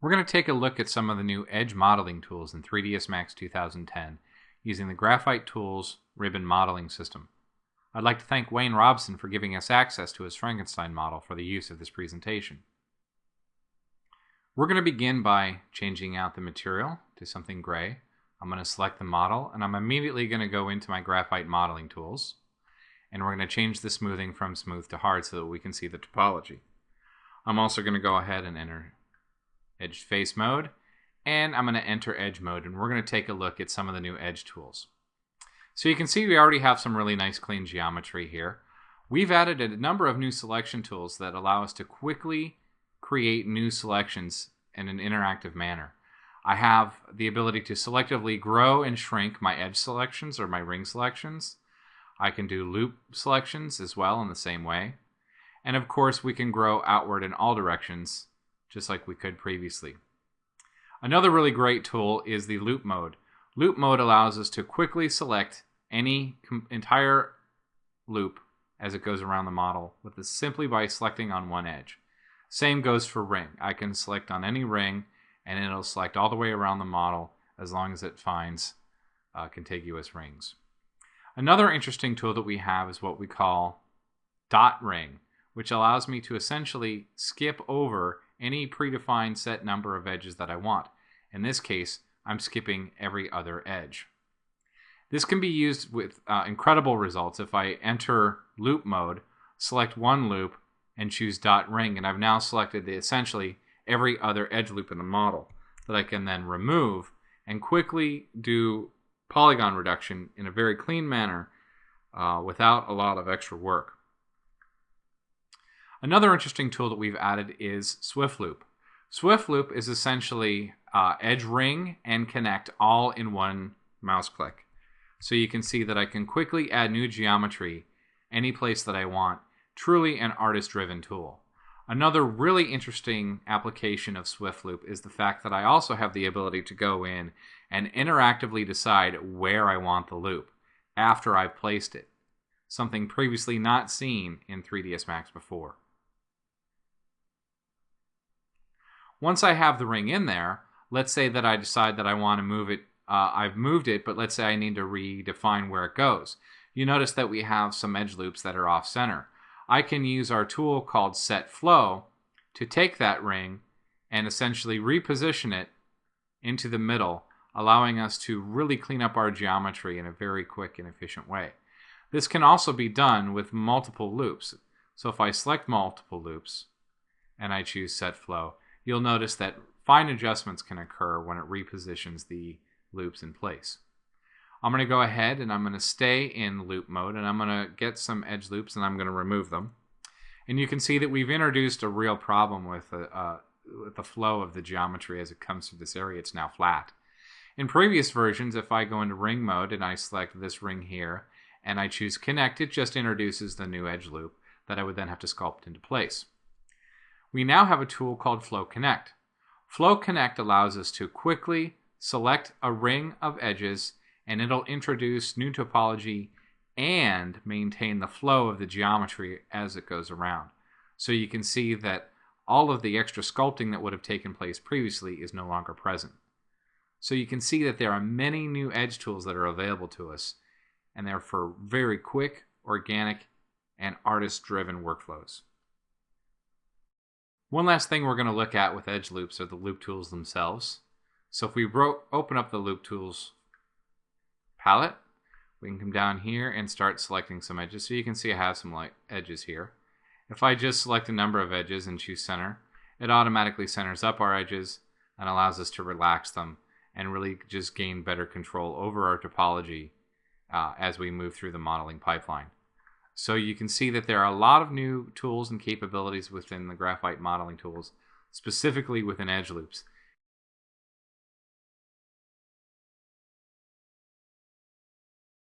We're going to take a look at some of the new edge modeling tools in 3ds Max 2010 using the Graphite Tools ribbon modeling system. I'd like to thank Wayne Robson for giving us access to his Frankenstein model for the use of this presentation. We're going to begin by changing out the material to something gray. I'm going to select the model, and I'm immediately going to go into my Graphite modeling tools, and we're going to change the smoothing from smooth to hard so that we can see the topology. I'm also going to go ahead and enter edge face mode, and I'm going to enter edge mode, and we're going to take a look at some of the new edge tools. So you can see we already have some really nice clean geometry here. We've added a number of new selection tools that allow us to quickly create new selections in an interactive manner. I have the ability to selectively grow and shrink my edge selections or my ring selections. I can do loop selections as well in the same way. And of course we can grow outward in all directions just like we could previously. Another really great tool is the loop mode. Loop mode allows us to quickly select any entire loop as it goes around the model simply by selecting on one edge. Same goes for ring. I can select on any ring and it'll select all the way around the model as long as it finds contiguous rings. Another interesting tool that we have is what we call dot ring, which allows me to essentially skip over any predefined set number of edges that I want. In this case, I'm skipping every other edge. This can be used with incredible results if I enter loop mode, select one loop, and choose dot ring, and I've now selected essentially every other edge loop in the model that I can then remove and quickly do polygon reduction in a very clean manner without a lot of extra work. Another interesting tool that we've added is Swift Loop. Swift Loop is essentially edge ring and connect all in one mouse click. So you can see that I can quickly add new geometry any place that I want. Truly an artist-driven tool. Another really interesting application of Swift Loop is the fact that I also have the ability to go in and interactively decide where I want the loop after I've placed it, something previously not seen in 3ds Max before. Once I have the ring in there, let's say that I decide that I want to move it. I've moved it, but let's say I need to redefine where it goes. You notice that we have some edge loops that are off center. I can use our tool called Set Flow to take that ring and essentially reposition it into the middle, allowing us to really clean up our geometry in a very quick and efficient way. This can also be done with multiple loops. So if I select multiple loops and I choose Set Flow, you'll notice that fine adjustments can occur when it repositions the loops in place. I'm going to go ahead and I'm going to stay in loop mode, and I'm going to get some edge loops and I'm going to remove them. And you can see that we've introduced a real problem with the flow of the geometry as it comes through this area. It's now flat. In previous versions, if I go into ring mode and I select this ring here and I choose connect, it just introduces the new edge loop that I would then have to sculpt into place. We now have a tool called Flow Connect. Flow Connect allows us to quickly select a ring of edges, and it'll introduce new topology and maintain the flow of the geometry as it goes around. So you can see that all of the extra sculpting that would have taken place previously is no longer present. So you can see that there are many new edge tools that are available to us, and they're for very quick, organic, and artist-driven workflows. One last thing we're going to look at with edge loops are the loop tools themselves. So if we open up the loop tools palette, we can come down here and start selecting some edges. So you can see I have some edges here. If I just select a number of edges and choose center, it automatically centers up our edges and allows us to relax them and really just gain better control over our topology as we move through the modeling pipeline. So you can see that there are a lot of new tools and capabilities within the Graphite modeling tools, specifically within edge loops.